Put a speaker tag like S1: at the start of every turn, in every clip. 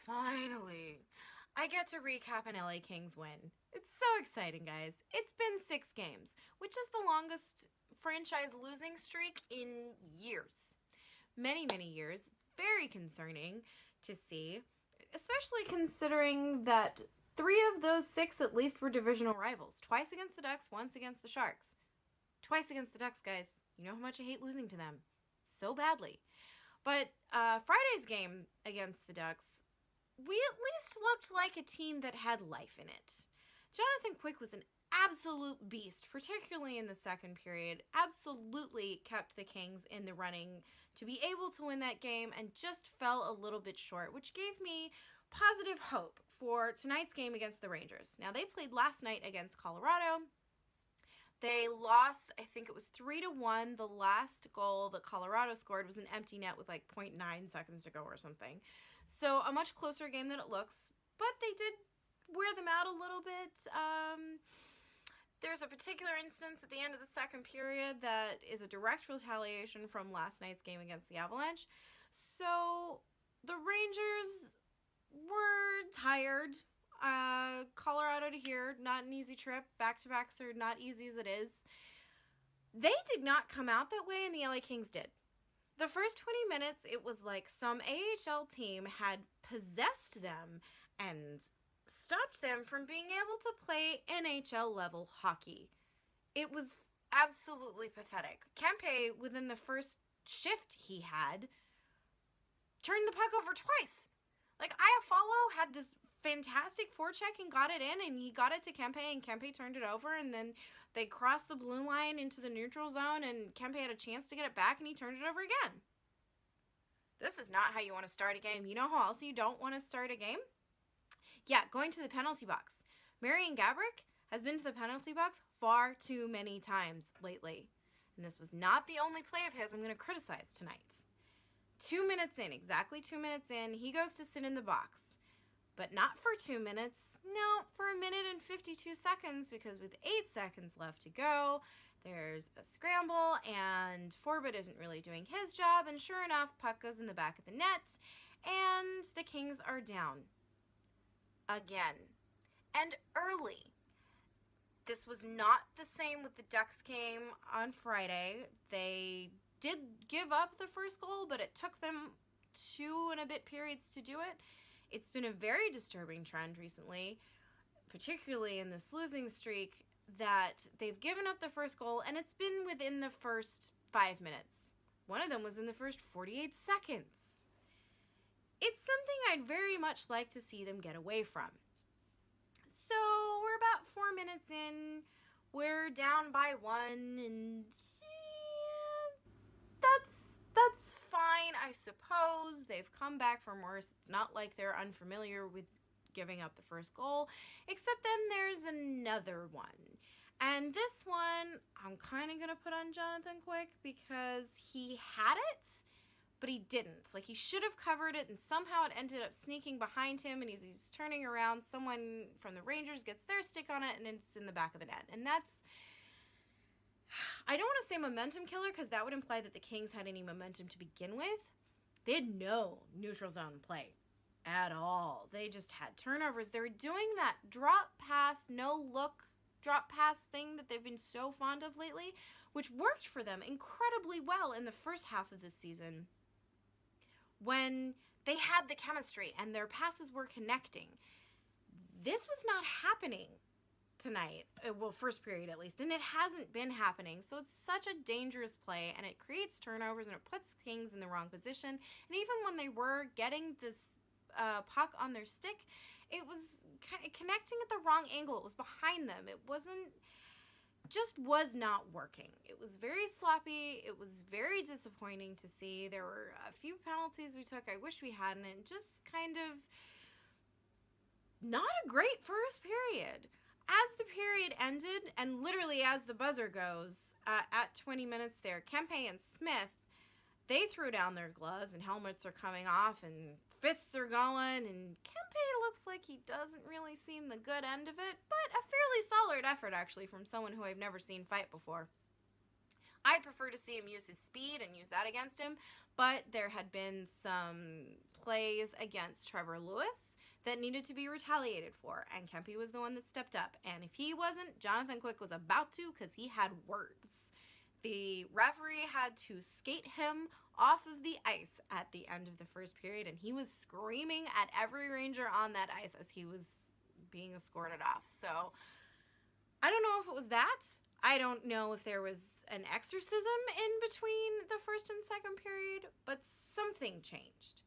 S1: finally, I get to recap an LA Kings win. It's so exciting, guys. It's been 6 games, which is the longest franchise losing streak in years. Many, many years. It's very concerning to see, especially considering that 3 of those 6 at least were divisional rivals. Twice against the Ducks, once against the Sharks. Twice against the Ducks, guys. You know how much I hate losing to them. So badly. But Friday's game against the Ducks, we at least looked like a team that had life in it. Jonathan Quick was an absolute beast, particularly in the second period. Absolutely kept the Kings in the running to be able to win that game and just fell a little bit short, which gave me positive hope for tonight's game against the Rangers. Now, they played last night against Colorado. They lost, I think it was 3-1. The last goal that Colorado scored was an empty net with like 0.9 seconds to go or something. So a much closer game than it looks, but they did wear them out a little bit. There's a particular instance at the end of the second period that is a direct retaliation from last night's game against the Avalanche. So the Rangers were tired. Colorado to here, not an easy trip. Back-to-backs are not easy as it is. They did not come out that way, and the LA Kings did. The first 20 minutes, it was like some AHL team had possessed them and stopped them from being able to play NHL-level hockey. It was absolutely pathetic. Kempe, within the first shift he had, turned the puck over twice. Like, Iafallo had this fantastic forecheck and got it in, and he got it to Kempe, and Kempe turned it over, and then they crossed the blue line into the neutral zone, and Kempe had a chance to get it back, and he turned it over again. This is not how you want to start a game. You know how else you don't want to start a game? Yeah, going to the penalty box. Marian Gaborik has been to the penalty box far too many times lately, and this was not the only play of his I'm going to criticize tonight. 2 minutes in, exactly 2 minutes in, he goes to sit in the box. But not for 2 minutes. No, for 1 minute and 52 seconds, because with 8 seconds left to go, there's a scramble, and Forbett isn't really doing his job, and sure enough, puck goes in the back of the net, and the Kings are down. Again. And early. This was not the same with the Ducks game on Friday. They did give up the first goal, but it took them 2 and a bit periods to do it. It's been a very disturbing trend recently, particularly in this losing streak, that they've given up the first goal, and it's been within the first 5 minutes. One of them was in the first 48 seconds. It's something I'd very much like to see them get away from. So we're about 4 minutes in. We're down by 1, and that's fine, I suppose. They've come back from worse. It's not like they're unfamiliar with giving up the first goal, except then there's another one. And this one, I'm kind of going to put on Jonathan Quick because he had it, but he didn't. Like, he should have covered it, and somehow it ended up sneaking behind him, and he's turning around. Someone from the Rangers gets their stick on it, and it's in the back of the net. And that's, I don't want to say momentum killer, because that would imply that the Kings had any momentum to begin with. They had no neutral zone play at all. They just had turnovers. They were doing that drop pass, no look drop pass thing that they've been so fond of lately, which worked for them incredibly well in the first half of the season when they had the chemistry and their passes were connecting. This was not happening tonight, well, first period at least, and it hasn't been happening. So it's such a dangerous play, and it creates turnovers, and it puts Kings in the wrong position. And even when they were getting this puck on their stick, it was connecting at the wrong angle. It was behind them. It was not working. It was very sloppy. It was very disappointing to see. There were a few penalties we took I wish we hadn't, and just kind of not a great first period. As the period ended, and literally as the buzzer goes, at 20 minutes there, Kempe and Smith, they threw down their gloves, and helmets are coming off, and fists are going, and Kempe looks like he doesn't really seem the good end of it, but a fairly solid effort, actually, from someone who I've never seen fight before. I'd prefer to see him use his speed and use that against him, but there had been some plays against Trevor Lewis that needed to be retaliated for, and Kempe was the one that stepped up. And if he wasn't, Jonathan Quick was about to, because he had words. The referee had to skate him off of the ice at the end of the first period, and he was screaming at every Ranger on that ice as he was being escorted off. So I don't know if it was that. I don't know if there was an exorcism in between the first and second period, but something changed.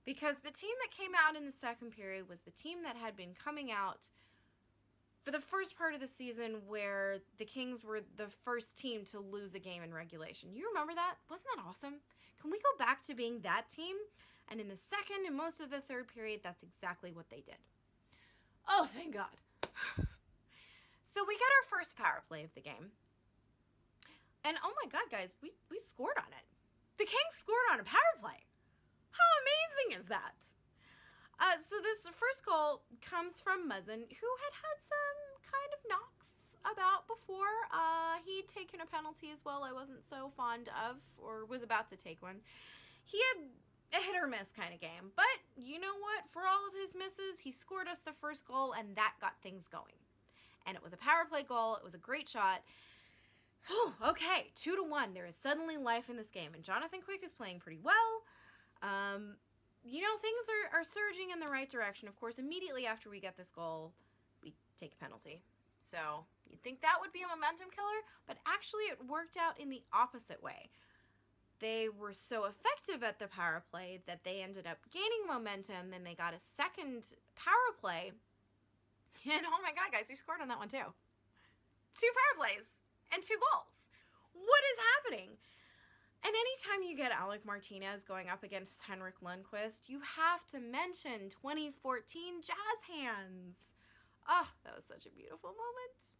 S1: Because the team that came out in the second period was the team that had been coming out for the first part of the season, where the Kings were the first team to lose a game in regulation. You remember that? Wasn't that awesome? Can we go back to being that team? And in the second and most of the third period, that's exactly what they did. Oh, thank God. So we get our first power play of the game. And oh my God, guys, we scored on it. The Kings scored on a power play. How amazing is that? So this first goal comes from Muzzin, who had some kind of knocks about before. He'd taken a penalty as well I wasn't so fond of, or was about to take one. He had a hit or miss kind of game. But you know what? For all of his misses, he scored us the first goal, and that got things going. And it was a power play goal. It was a great shot. Whew, okay, 2-1. There is suddenly life in this game, and Jonathan Quick is playing pretty well. You know, things are surging in the right direction. Of course, immediately after we get this goal, we take a penalty. So you'd think that would be a momentum killer, but actually it worked out in the opposite way. They were so effective at the power play that they ended up gaining momentum. Then they got a second power play. And oh my God, guys, we scored on that one too. 2 power plays and 2 goals. What is happening? And anytime you get Alec Martinez going up against Henrik Lundqvist, you have to mention 2014 Jazz Hands. Oh, that was such a beautiful moment.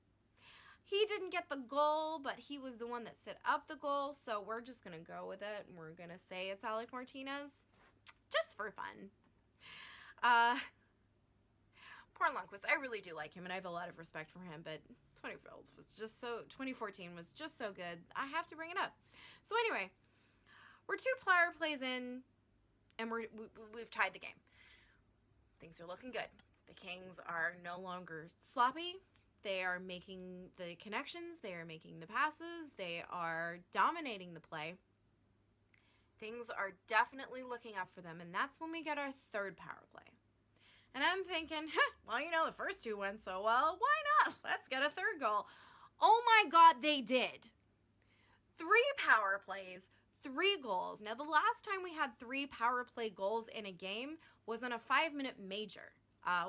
S1: He didn't get the goal, but he was the one that set up the goal, so we're just going to go with it, and we're going to say it's Alec Martinez, just for fun. Poor Lundqvist. I really do like him, and I have a lot of respect for him, but 2014 was just so good. I have to bring it up. So anyway, we're 2 power plays in, and we've tied the game. Things are looking good. The Kings are no longer sloppy. They are making the connections. They are making the passes. They are dominating the play. Things are definitely looking up for them, and that's when we get our third power play. And I'm thinking, well, you know, the first 2 went so well. Why not? Let's get a third goal. Oh my God, they did. 3 power plays, 3 goals. Now, the last time we had 3 power play goals in a game was on a 5-minute major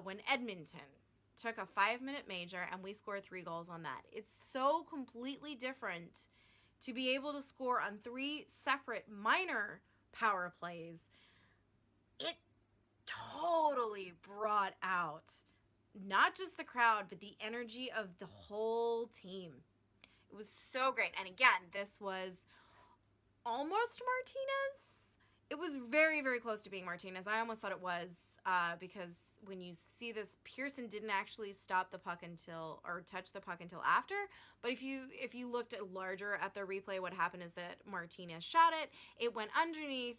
S1: when Edmonton took a 5-minute major, and we scored 3 goals on that. It's so completely different to be able to score on 3 separate minor power plays. It totally brought out not just the crowd, but the energy of the whole team. It was so great. And again, this was almost Martinez. It was very, very close to being Martinez. I almost thought it was because when you see this, Pearson didn't actually stop the puck until, or touch the puck until after. But if you looked at larger at the replay, what happened is that Martinez shot it. It went underneath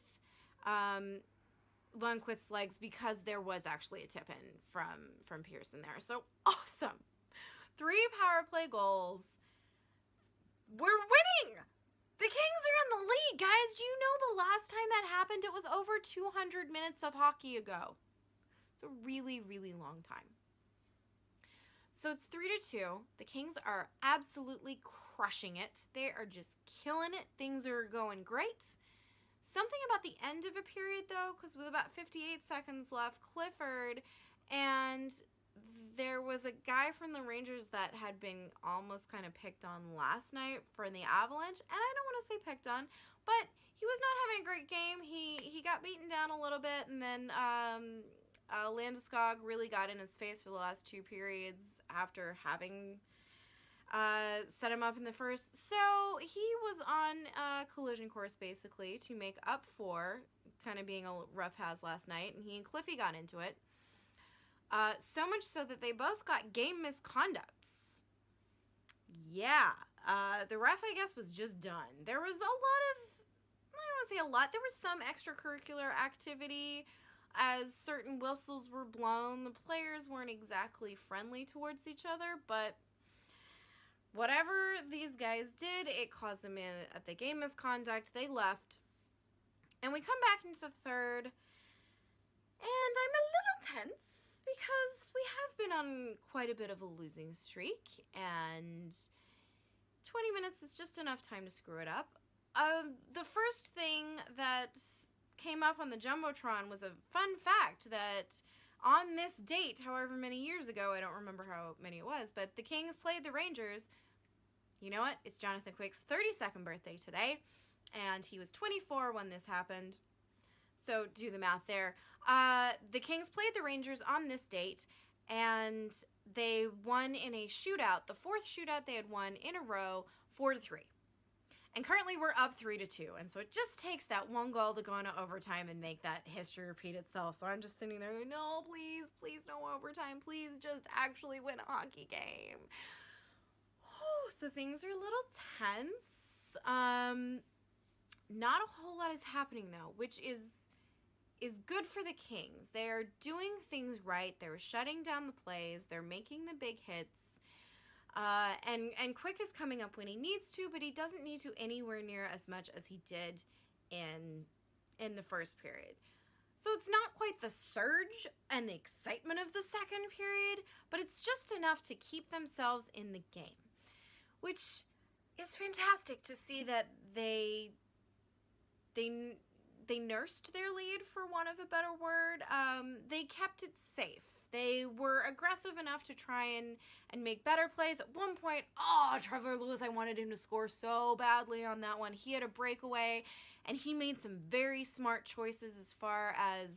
S1: Lundqvist's legs because there was actually a tip-in from Pearson there. So awesome. 3 power play goals. We're winning! The Kings are in the lead, guys. Do you know the last time that happened? It was over 200 minutes of hockey ago. It's a really, really long time. So it's 3-2. The Kings are absolutely crushing it. They are just killing it. Things are going great. Something about the end of a period, though, because with about 58 seconds left, Clifford, and there was a guy from the Rangers that had been almost kind of picked on last night for the Avalanche, and I don't want to say picked on, but he was not having a great game. He got beaten down a little bit, and then Landeskog really got in his face for the last 2 periods after having set him up in the first. So he was on a collision course, basically, to make up for kind of being a rough house last night, and he and Cliffy got into it. So much so that they both got game misconducts. Yeah. The ref, I guess, was just done. There was a lot of, I don't want to say a lot, there was some extracurricular activity as certain whistles were blown. The players weren't exactly friendly towards each other, but whatever these guys did, it caused them at the game misconduct. They left. And we come back into the third, and I'm a little tense because we have been on quite a bit of a losing streak, and 20 minutes is just enough time to screw it up. The first thing that came up on the Jumbotron was a fun fact that on this date, however many years ago, I don't remember how many it was, but the Kings played the Rangers. You know what? It's Jonathan Quick's 32nd birthday today, and he was 24 when this happened. So do the math there. The Kings played the Rangers on this date, and they won in a shootout, the fourth shootout they had won in a row, 4-3. And currently we're up 3-2, and so it just takes that one goal to go into overtime and make that history repeat itself. So I'm just sitting there going, no, please, please no overtime. Please just actually win a hockey game. So things are a little tense. Not a whole lot is happening, though, which is good for the Kings. They're doing things right. They're shutting down the plays. They're making the big hits. And Quick is coming up when he needs to, but he doesn't need to anywhere near as much as he did in the first period. So it's not quite the surge and the excitement of the second period, but it's just enough to keep themselves in the game, which is fantastic to see that they nursed their lead, for want of a better word. They kept it safe. They were aggressive enough to try and make better plays. At one point, Trevor Lewis, I wanted him to score so badly on that one. He had a breakaway, and he made some very smart choices as far as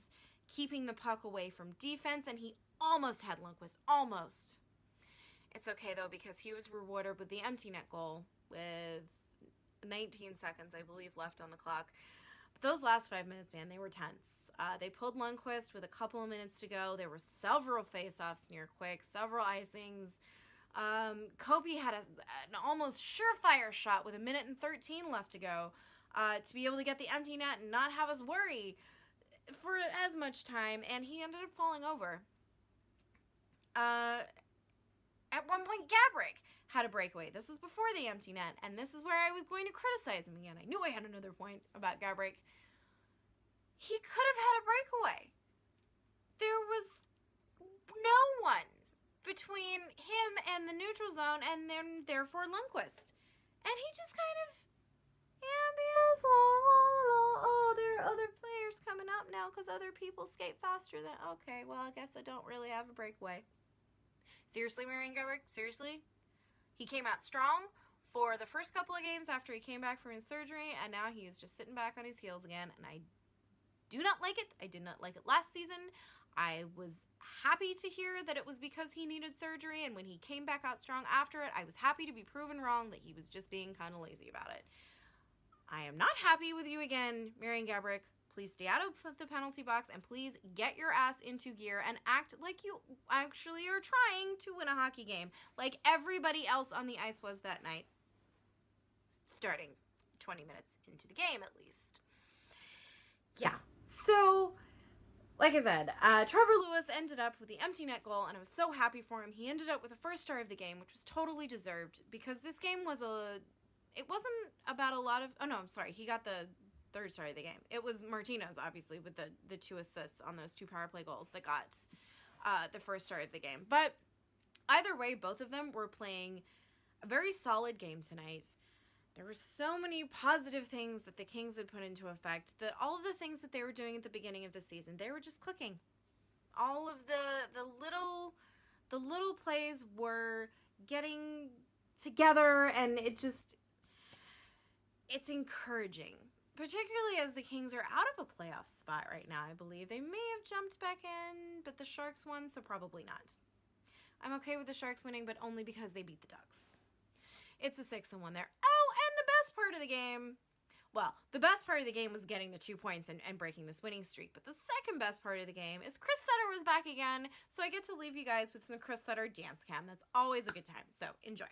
S1: keeping the puck away from defense, and he almost had Lundqvist. Almost. It's okay, though, because he was rewarded with the empty net goal with 19 seconds, I believe, left on the clock. But those last 5 minutes, man, they were tense. They pulled Lundqvist with a couple of minutes to go. There were several face-offs near Quick, several icings. Kopi had an almost surefire shot with 1:13 left to go to be able to get the empty net and not have us worry for as much time, and he ended up falling over. At one point, Gaborik had a breakaway. This is before the empty net, and this is where I was going to criticize him again. I knew I had another point about Gaborik. He could have had a breakaway. There was no one between him and the neutral zone, and then therefore Lundqvist. And he just kind of, there are other players coming up now because other people skate faster than, okay, well, I guess I don't really have a breakaway. Seriously, Marian Gaborik? Seriously? He came out strong for the first couple of games after he came back from his surgery, and now he is just sitting back on his heels again, and I do not like it. I did not like it last season. I was happy to hear that it was because he needed surgery, and when he came back out strong after it, I was happy to be proven wrong that he was just being kind of lazy about it. I am not happy with you again, Marian Gaborik. Please stay out of the penalty box, and please get your ass into gear and act like you actually are trying to win a hockey game, like everybody else on the ice was that night, starting 20 minutes into the game at least. Yeah. So, like I said, Trevor Lewis ended up with the empty net goal, and I was so happy for him. He ended up with the first star of the game, which was totally deserved, because this game was it wasn't about a lot of, he got the third star of the game. It was Martinez, obviously, with the 2 assists on those 2 power play goals that got the first star of the game. But either way, both of them were playing a very solid game tonight. There were so many positive things that the Kings had put into effect, that all of the things that they were doing at the beginning of the season, they were just clicking. All of the little plays were getting together, and it's encouraging. Particularly as the Kings are out of a playoff spot right now, I believe. They may have jumped back in, but the Sharks won, so probably not. I'm okay with the Sharks winning, but only because they beat the Ducks. It's a 6-1 there. Oh, and the best part of the game, the best part of the game was getting the 2 points and breaking this winning streak. But the second best part of the game is Chris Sutter was back again, so I get to leave you guys with some Chris Sutter dance cam. That's always a good time, so enjoy.